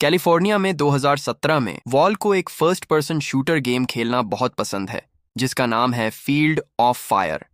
California में 2017 में wall को एक फर्स्ट पर्सन शूटर गेम खेलना बहुत पसंद है जिसका नाम है फील्ड ऑफ फायर।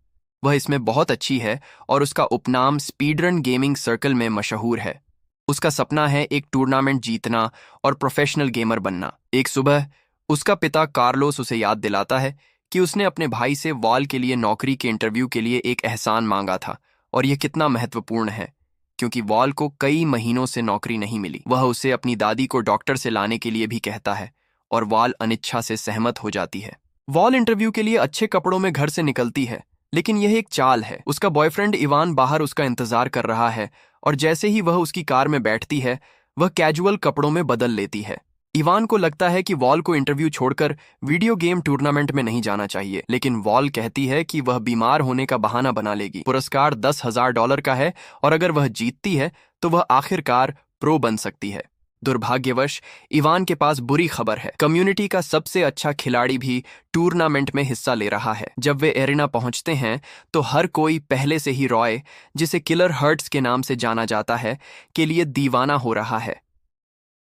वह इसमें बहुत अच्छी है और उसका उपनाम स्पीडरन गेमिंग सर्कल में मशहूर है। उसका सपना है एक टूर्नामेंट जीतना और प्रोफेशनल गेमर बनना। एक सुबह उसका पिता कार्लोस उसे याद दिलाता है कि उसने अपने भाई से वॉल के लिए नौकरी के इंटरव्यू के लिए एक एहसान मांगा था और यह कितना महत्वपूर्ण है क्योंकि वॉल को कई महीनों से नौकरी नहीं मिली। वह उसे अपनी दादी को डॉक्टर से लाने के लिए भी कहता है और वॉल अनिच्छा से सहमत हो जाती है। वॉल इंटरव्यू के लिए अच्छे कपड़ों में घर से निकलती है, लेकिन यह एक चाल है। उसका बॉयफ्रेंड इवान बाहर उसका इंतजार कर रहा है और जैसे ही वह उसकी कार में बैठती है वह कैजुअल कपड़ों में बदल लेती है। इवान को लगता है कि वॉल को इंटरव्यू छोड़कर वीडियो गेम टूर्नामेंट में नहीं जाना चाहिए, लेकिन वॉल कहती है कि वह बीमार होने का बहाना बना लेगी। पुरस्कार $10,000 का है और अगर वह जीतती है तो वह आखिरकार प्रो बन सकती है। दुर्भाग्यवश इवान के पास बुरी खबर है। कम्युनिटी का सबसे अच्छा खिलाड़ी भी टूर्नामेंट में हिस्सा ले रहा है। जब वे एरिना पहुंचते हैं तो हर कोई पहले से ही रॉय, जिसे किलर हर्ट्स के नाम से जाना जाता है, के लिए दीवाना हो रहा है।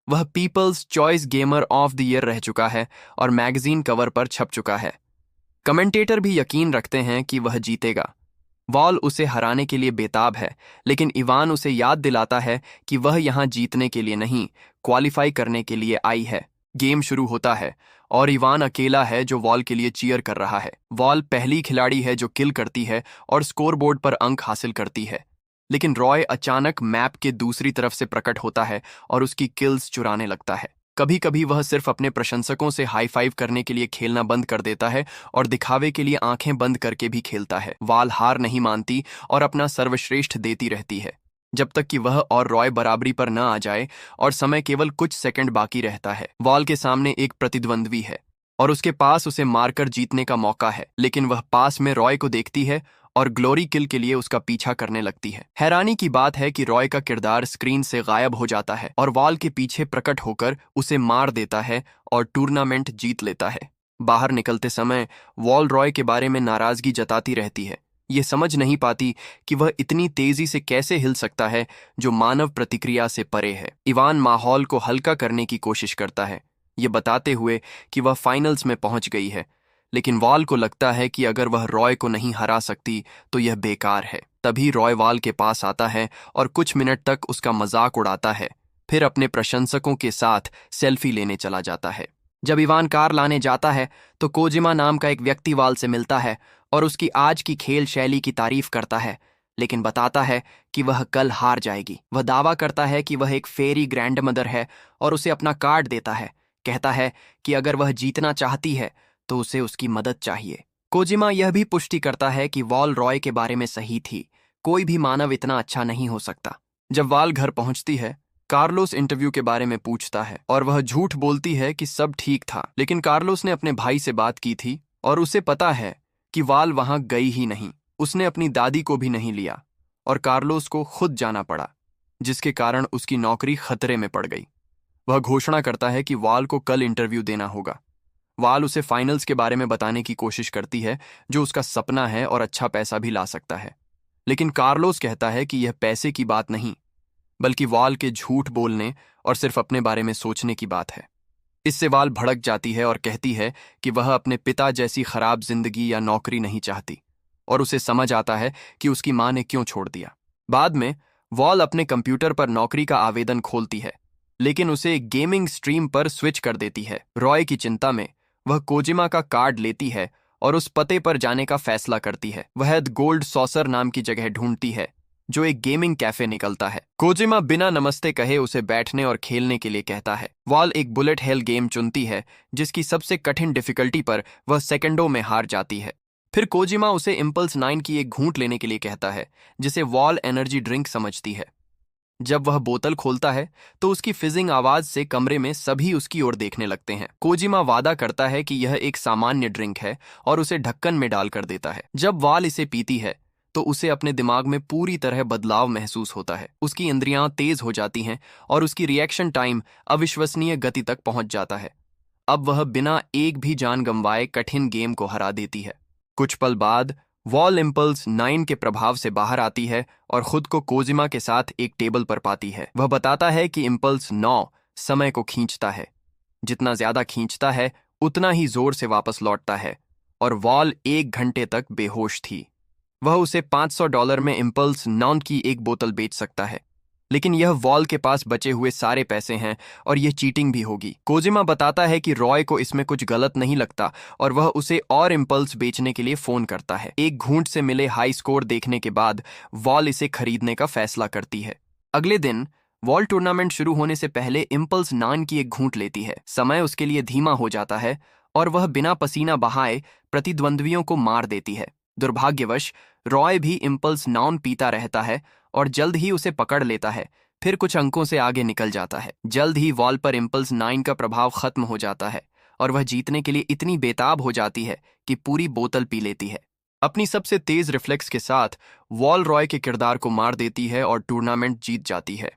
वह people's choice gamer of the year रह चुका है और मैगजीन कवर पर छप चुका है। कमेंटेटर भी यकीन रखते हैं कि वह जीतेगा। वॉल उसे हराने के लिए बेताब है, लेकिन इवान उसे याद दिलाता है कि वह यहाँ जीतने के लिए नहीं, क्वालिफाई करने के लिए आई है। गेम शुरू होता है और इवान अकेला है जो वॉल के लिए चीयर कर रहा है। वॉल पहली खिलाड़ी है जो किल करती है और स्कोरबोर्ड पर अंक हासिल करती है, लेकिन रॉय अचानक मैप के दूसरी तरफ से प्रकट होता है और उसकी किल्स चुराने लगता है। कभी कभी वह सिर्फ अपने प्रशंसकों से हाई फाइव करने के लिए खेलना बंद कर देता है और दिखावे के लिए आंखें बंद करके भी खेलता है। वॉल हार नहीं मानती और अपना सर्वश्रेष्ठ देती रहती है जब तक कि वह और रॉय बराबरी पर न आ जाए और समय केवल कुछ सेकंड बाकी रहता है। वॉल के सामने एक प्रतिद्वंद्वी है और उसके पास उसे मारकर जीतने का मौका है, लेकिन वह पास में रॉय को देखती है और ग्लोरी किल के लिए उसका पीछा करने लगती है। हैरानी की बात है कि रॉय का किरदार स्क्रीन से गायब हो जाता है और वॉल के पीछे प्रकट होकर उसे मार देता है और टूर्नामेंट जीत लेता है। बाहर निकलते समय वॉल रॉय के बारे में नाराजगी जताती रहती है। ये समझ नहीं पाती कि वह इतनी तेजी से कैसे हिल सकता है जो मानव प्रतिक्रिया से परे है। इवान माहौल को हल्का करने की कोशिश करता है, ये बताते हुए कि वह फाइनल्स में पहुंच गई है, लेकिन वॉल को लगता है कि अगर वह रॉय को नहीं हरा सकती तो यह बेकार है। तभी रॉय वॉल के पास आता है और कुछ मिनट तक उसका मजाक उड़ाता है, फिर अपने प्रशंसकों के साथ सेल्फी लेने चला जाता है। जब इवान कार लाने जाता है तो कोजिमा नाम का एक व्यक्ति वॉल से मिलता है और उसकी आज की खेल शैली की तारीफ करता है, लेकिन बताता है कि वह कल हार जाएगी। वह दावा करता है कि वह एक फेरी ग्रैंडमदर है और उसे अपना कार्ड देता है। कहता है कि अगर वह जीतना चाहती है तो उसे उसकी मदद चाहिए। कोजिमा यह भी पुष्टि करता है कि वॉल रॉय के बारे में सही थी, कोई भी मानव इतना अच्छा नहीं हो सकता। जब वॉल घर पहुंचती है, कार्लोस इंटरव्यू के बारे में पूछता है और वह झूठ बोलती है कि सब ठीक था, लेकिन कार्लोस ने अपने भाई से बात की थी और उसे पता है कि वॉल वहां गई ही नहीं। उसने अपनी दादी को भी नहीं लिया और कार्लोस को खुद जाना पड़ा, जिसके कारण उसकी नौकरी खतरे में पड़ गई। वह घोषणा करता है कि वॉल को कल इंटरव्यू देना होगा। वॉल उसे फाइनल्स के बारे में बताने की कोशिश करती है जो उसका सपना है और अच्छा पैसा भी ला सकता है, लेकिन कार्लोस कहता है कि यह पैसे की बात नहीं बल्कि वॉल के झूठ बोलने और सिर्फ अपने बारे में सोचने की बात है। इससे वॉल भड़क जाती है और कहती है कि वह अपने पिता जैसी खराब जिंदगी या नौकरी नहीं चाहती और उसे समझ आता है कि उसकी मां ने क्यों छोड़ दिया। बाद में वॉल अपने कंप्यूटर पर नौकरी का आवेदन खोलती है, लेकिन उसे एक गेमिंग स्ट्रीम पर स्विच कर देती है। रॉय की चिंता में वह कोजिमा का कार्ड लेती है और उस पते पर जाने का फैसला करती है। वह द गोल्ड सॉसर नाम की जगह ढूंढती है जो एक गेमिंग कैफे निकलता है। कोजिमा बिना नमस्ते कहे उसे बैठने और खेलने के लिए कहता है। वॉल एक बुलेट हेल गेम चुनती है जिसकी सबसे कठिन डिफिकल्टी पर वह सेकंडों में हार जाती है। फिर कोजिमा उसे इम्पल्स 9 की एक घूंट लेने के लिए कहता है जिसे वॉल एनर्जी ड्रिंक समझती है। जब वह बोतल खोलता है तो उसकी फिजिंग आवाज से कमरे में सभी उसकी ओर देखने लगते हैं। कोजिमा वादा करता है कि यह एक सामान्य ड्रिंक है और उसे ढक्कन में डालकर देता है। जब वॉल इसे पीती है तो उसे अपने दिमाग में पूरी तरह बदलाव महसूस होता है। उसकी इंद्रियां तेज हो जाती हैं और उसकी रिएक्शन टाइम अविश्वसनीय गति तक पहुंच जाता है। अब वह बिना एक भी जान गंवाए कठिन गेम को हरा देती है। कुछ पल बाद वॉल इम्पल्स 9 के प्रभाव से बाहर आती है और खुद को कोजिमा के साथ एक टेबल पर पाती है। वह बताता है कि इम्पल्स 9 समय को खींचता है। जितना ज्यादा खींचता है उतना ही जोर से वापस लौटता है और वॉल 1 घंटे तक बेहोश थी। वह उसे $500 में इम्पल्स नॉन की एक बोतल बेच सकता है, लेकिन यह वॉल के पास बचे हुए सारे पैसे हैं और यह चीटिंग भी होगी। कोजिमा बताता है कि रॉय को इसमें कुछ गलत नहीं लगता और वह उसे और इम्पल्स बेचने के लिए फोन करता है। एक घूंट से मिले हाई स्कोर देखने के बाद वॉल इसे खरीदने का फैसला करती है। अगले दिन वॉल टूर्नामेंट शुरू होने से पहले इम्पल्स नान की एक घूंट लेती है। समय उसके लिए धीमा हो जाता है और वह बिना पसीना बहाए प्रतिद्वंद्वियों को मार देती है। दुर्भाग्यवश रॉय भी इम्पल्स नान पीता रहता है और जल्द ही उसे पकड़ लेता है, फिर कुछ अंकों से आगे निकल जाता है। जल्द ही वॉल पर इम्पल्स 9 का प्रभाव खत्म हो जाता है और वह जीतने के लिए इतनी बेताब हो जाती है कि पूरी बोतल पी लेती है। अपनी सबसे तेज रिफ्लेक्स के साथ वॉल रॉय के किरदार को मार देती है और टूर्नामेंट जीत जाती है।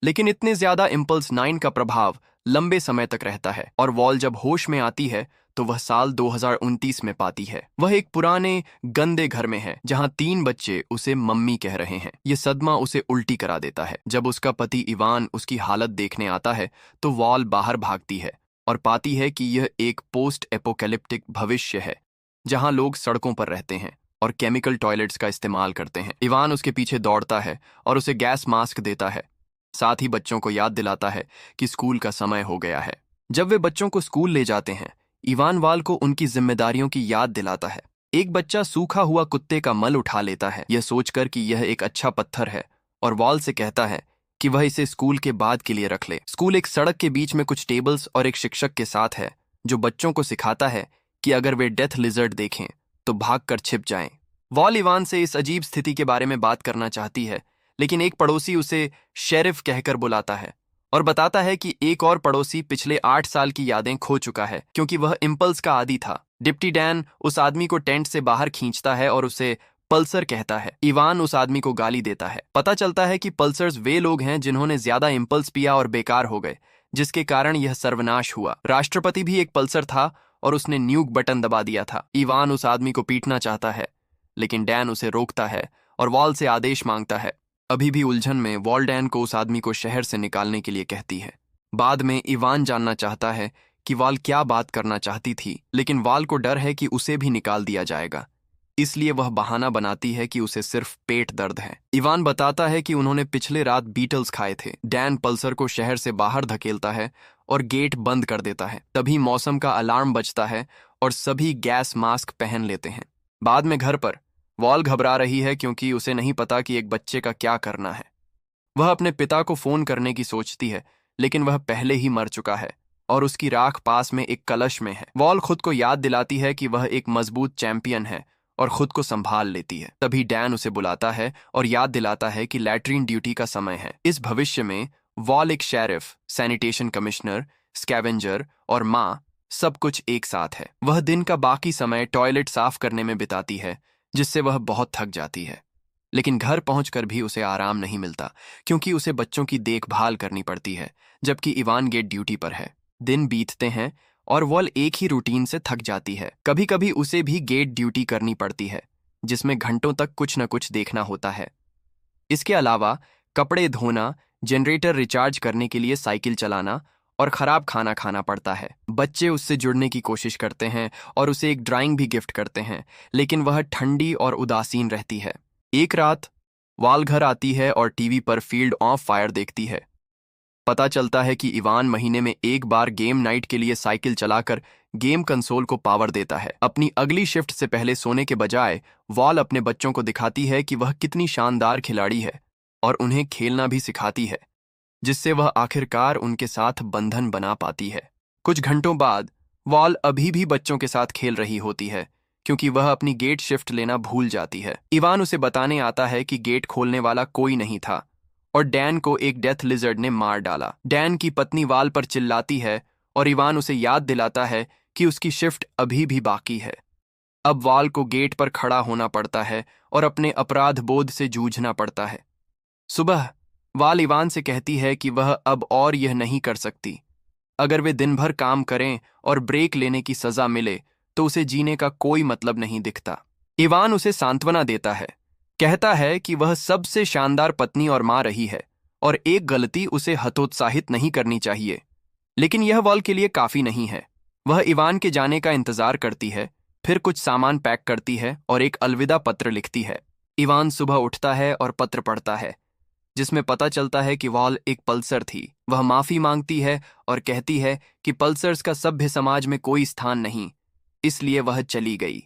लेकिन इतने ज्यादा इम्पल्स 9 का प्रभाव लंबे समय तक रहता है और वॉल जब होश में आती है तो वह साल 2029 में पाती है। वह एक पुराने गंदे घर में है जहां 3 बच्चे उसे मम्मी कह रहे हैं। यह सदमा उसे उल्टी करा देता है। जब उसका पति इवान उसकी हालत देखने आता है तो वॉल बाहर भागती है और पाती है कि यह एक पोस्ट एपोकैलिप्टिक भविष्य है जहां लोग सड़कों पर रहते हैं और केमिकल टॉयलेट्स का इस्तेमाल करते हैं। इवान उसके पीछे दौड़ता है और उसे गैस मास्क देता है, साथ ही बच्चों को याद दिलाता है कि स्कूल का समय हो गया है। जब वे बच्चों को स्कूल ले जाते हैं, इवान वॉल को उनकी जिम्मेदारियों की याद दिलाता है। एक बच्चा सूखा हुआ कुत्ते का मल उठा लेता है, यह सोचकर कि यह एक अच्छा पत्थर है, और वॉल से कहता है कि वह इसे स्कूल के बाद के लिए रख ले। स्कूल एक सड़क के बीच में कुछ टेबल्स और एक शिक्षक के साथ है जो बच्चों को सिखाता है कि अगर वे डेथ लिजर्ड देखें तो भागकर छिप जाएं। वॉल इवान से इस अजीब स्थिति के बारे में बात करना चाहती है, लेकिन एक पड़ोसी उसे शेरिफ कहकर बुलाता है और बताता है कि एक और पड़ोसी पिछले 8 साल की यादें खो चुका है क्योंकि वह इम्पल्स का आदी था। डिप्टी डैन उस आदमी को टेंट से बाहर खींचता है और उसे पल्सर कहता है। इवान उस आदमी को गाली देता है। पता चलता है कि पल्सर्स वे लोग हैं जिन्होंने ज्यादा इम्पल्स पिया और बेकार हो गए, जिसके कारण यह सर्वनाश हुआ। राष्ट्रपति भी एक पल्सर था और उसने न्यूक बटन दबा दिया था। इवान उस आदमी को पीटना चाहता है, लेकिन डैन उसे रोकता है और वॉल से आदेश मांगता है। अभी भी उलझन में वॉल डैन को उस आदमी को शहर से निकालने के लिए कहती है। बाद में इवान जानना चाहता है कि वॉल क्या बात करना चाहती थी, लेकिन वॉल को डर है कि उसे भी निकाल दिया जाएगा, इसलिए वह बहाना बनाती है कि उसे सिर्फ पेट दर्द है। इवान बताता है कि उन्होंने पिछले रात बीटल्स खाए थे। डैन पल्सर को शहर से बाहर धकेलता है और गेट बंद कर देता है। तभी मौसम का अलार्म बजता है और सभी गैस मास्क पहन लेते हैं। बाद में घर पर वॉल घबरा रही है क्योंकि उसे नहीं पता कि एक बच्चे का क्या करना है। वह अपने पिता को फोन करने की सोचती है, लेकिन वह पहले ही मर चुका है और उसकी राख पास में एक कलश में है। वॉल खुद को याद दिलाती है कि वह एक मजबूत चैंपियन है और खुद को संभाल लेती है। तभी डैन उसे बुलाता है और याद दिलाता है कि लैट्रीन ड्यूटी का समय है। इस भविष्य में वॉल एक शेरिफ, सैनिटेशन कमिश्नर, स्कैवेंजर और माँ सब कुछ एक साथ है। वह दिन का बाकी समय टॉयलेट साफ करने में बिताती है, जिससे वह बहुत थक जाती है। लेकिन घर पहुंचकर भी उसे आराम नहीं मिलता क्योंकि उसे बच्चों की देखभाल करनी पड़ती है, जबकि इवान गेट ड्यूटी पर है। दिन बीतते हैं और वॉल एक ही रूटीन से थक जाती है। कभी कभी उसे भी गेट ड्यूटी करनी पड़ती है, जिसमें घंटों तक कुछ न कुछ देखना होता है। इसके अलावा कपड़े धोना, जनरेटर रिचार्ज करने के लिए साइकिल चलाना और खराब खाना खाना पड़ता है। बच्चे उससे जुड़ने की कोशिश करते हैं और उसे एक ड्राइंग भी गिफ्ट करते हैं, लेकिन वह ठंडी और उदासीन रहती है। एक रात वॉल घर आती है और टीवी पर फील्ड ऑफ फायर देखती है। पता चलता है कि इवान महीने में एक बार गेम नाइट के लिए साइकिल चलाकर गेम कंसोल को पावर देता है। अपनी अगली शिफ्ट से पहले सोने के बजाय वॉल अपने बच्चों को दिखाती है कि वह कितनी शानदार खिलाड़ी है और उन्हें खेलना भी सिखाती है, जिससे वह आखिरकार उनके साथ बंधन बना पाती है। कुछ घंटों बाद वॉल अभी भी बच्चों के साथ खेल रही होती है क्योंकि वह अपनी गेट शिफ्ट लेना भूल जाती है। इवान उसे बताने आता है कि गेट खोलने वाला कोई नहीं था और डैन को एक डेथ लिजर्ड ने मार डाला। डैन की पत्नी वॉल पर चिल्लाती है और इवान उसे याद दिलाता है कि उसकी शिफ्ट अभी भी बाकी है। अब वॉल को गेट पर खड़ा होना पड़ता है और अपने अपराध बोध से जूझना पड़ता है। सुबह वॉल इवान से कहती है कि वह अब और यह नहीं कर सकती। अगर वे दिन भर काम करें और ब्रेक लेने की सजा मिले तो उसे जीने का कोई मतलब नहीं दिखता। इवान उसे सांत्वना देता है, कहता है कि वह सबसे शानदार पत्नी और मां रही है और एक गलती उसे हतोत्साहित नहीं करनी चाहिए। लेकिन यह वॉल के लिए काफी नहीं है। वह इवान के जाने का इंतजार करती है, फिर कुछ सामान पैक करती है और एक अलविदा पत्र लिखती है। इवान सुबह उठता है और पत्र पढ़ता है, जिसमें पता चलता है कि वॉल एक पल्सर थी। वह माफी मांगती है और कहती है कि पल्सर्स का सभ्य समाज में कोई स्थान नहीं, इसलिए वह चली गई।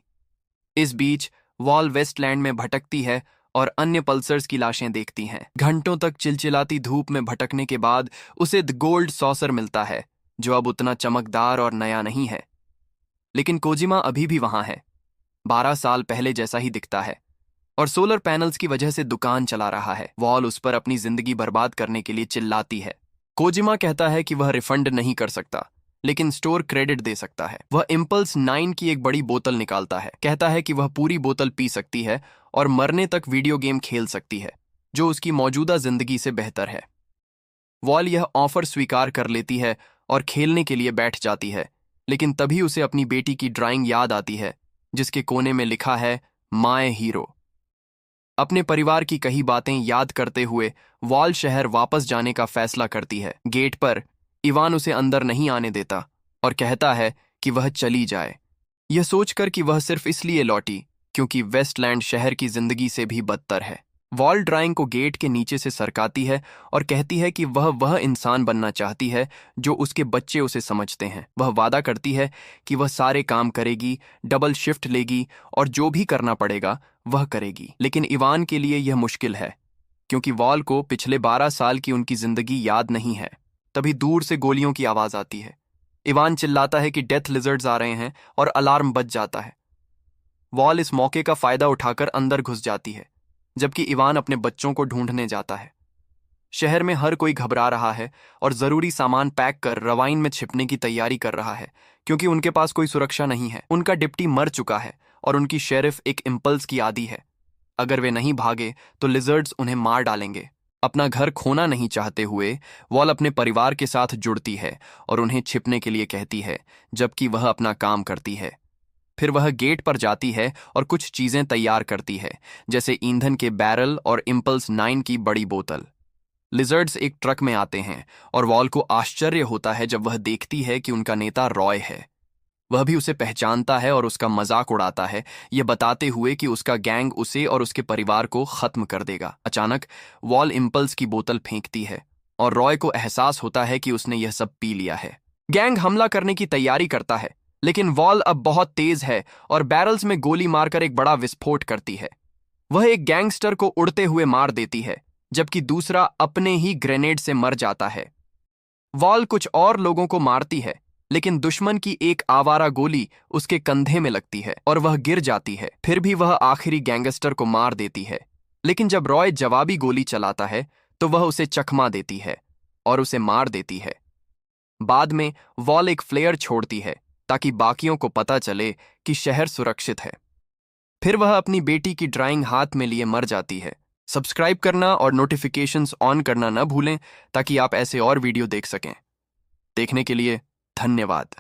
इस बीच वॉल वेस्टलैंड में भटकती है और अन्य पल्सर्स की लाशें देखती हैं। घंटों तक चिलचिलाती धूप में भटकने के बाद उसे द गोल्ड सॉसर मिलता है, जो अब उतना चमकदार और नया नहीं है। लेकिन कोजिमा अभी भी वहां है, 12 साल पहले जैसा ही दिखता है, और सोलर पैनल्स की वजह से दुकान चला रहा है। वॉल उस पर अपनी जिंदगी बर्बाद करने के लिए चिल्लाती है। कोजिमा कहता है कि वह रिफंड नहीं कर सकता, लेकिन स्टोर क्रेडिट दे सकता है। वह इम्पल्स 9 की एक बड़ी बोतल निकालता है, कहता है कि वह पूरी बोतल पी सकती है और मरने तक वीडियो गेम खेल सकती है, जो उसकी मौजूदा जिंदगी से बेहतर है। वॉल यह ऑफर स्वीकार कर लेती है और खेलने के लिए बैठ जाती है, लेकिन तभी उसे अपनी बेटी की ड्राइंग याद आती है, जिसके कोने में लिखा है माय हीरो। अपने परिवार की कई बातें याद करते हुए वॉल शहर वापस जाने का फैसला करती है। गेट पर इवान उसे अंदर नहीं आने देता और कहता है कि वह चली जाए, यह सोचकर कि वह सिर्फ इसलिए लौटी क्योंकि वेस्टलैंड शहर की जिंदगी से भी बदतर है। वॉल ड्राइंग को गेट के नीचे से सरकाती है और कहती है कि वह इंसान बनना चाहती है जो उसके बच्चे उसे समझते हैं। वह वादा करती है कि वह सारे काम करेगी, डबल शिफ्ट लेगी और जो भी करना पड़ेगा वह करेगी। लेकिन इवान के लिए यह मुश्किल है, क्योंकि वॉल को पिछले 12 साल की उनकी जिंदगी याद नहीं है। तभी दूर से गोलियों की आवाज आती है। इवान चिल्लाता है कि डेथ लिजर्ड्स आ रहे हैं और अलार्म बज जाता है। वॉल इस मौके का फायदा उठाकर अंदर घुस जाती है, जबकि इवान अपने बच्चों को ढूंढने जाता है। शहर में हर कोई घबरा रहा है और जरूरी सामान पैक कर रवाइन में छिपने की तैयारी कर रहा है, क्योंकि उनके पास कोई सुरक्षा नहीं है। उनका डिप्टी मर चुका है और उनकी शेरिफ एक इम्पल्स की आदी है। अगर वे नहीं भागे तो लिजर्ड्स उन्हें मार डालेंगे। अपना घर खोना नहीं चाहते हुए वॉल अपने परिवार के साथ जुड़ती है और उन्हें छिपने के लिए कहती है, जबकि वह अपना काम करती है। फिर वह गेट पर जाती है और कुछ चीजें तैयार करती है, जैसे ईंधन के बैरल और इम्पल्स 9 की बड़ी बोतल। लिजर्ड्स एक ट्रक में आते हैं और वॉल को आश्चर्य होता है जब वह देखती है कि उनका नेता रॉय है। वह भी उसे पहचानता है और उसका मजाक उड़ाता है, यह बताते हुए कि उसका गैंग उसे और उसके परिवार को खत्म कर देगा। अचानक वॉल इम्पल्स की बोतल फेंकती है और रॉय को एहसास होता है कि उसने यह सब पी लिया है। गैंग हमला करने की तैयारी करता है, लेकिन वॉल अब बहुत तेज है और बैरल्स में गोली मारकर एक बड़ा विस्फोट करती है। वह एक गैंगस्टर को उड़ते हुए मार देती है, जबकि दूसरा अपने ही ग्रेनेड से मर जाता है। वॉल कुछ और लोगों को मारती है, लेकिन दुश्मन की एक आवारा गोली उसके कंधे में लगती है और वह गिर जाती है। फिर भी वह आखिरी गैंगस्टर को मार देती है, लेकिन जब रॉय जवाबी गोली चलाता है तो वह उसे चकमा देती है और उसे मार देती है। बाद में वॉल एक फ्लेयर छोड़ती है ताकि बाकियों को पता चले कि शहर सुरक्षित है। फिर वह अपनी बेटी की ड्राइंग हाथ में लिए मर जाती है। सब्सक्राइब करना और नोटिफिकेशंस ऑन करना न भूलें ताकि आप ऐसे और वीडियो देख सकें। देखने के लिए धन्यवाद।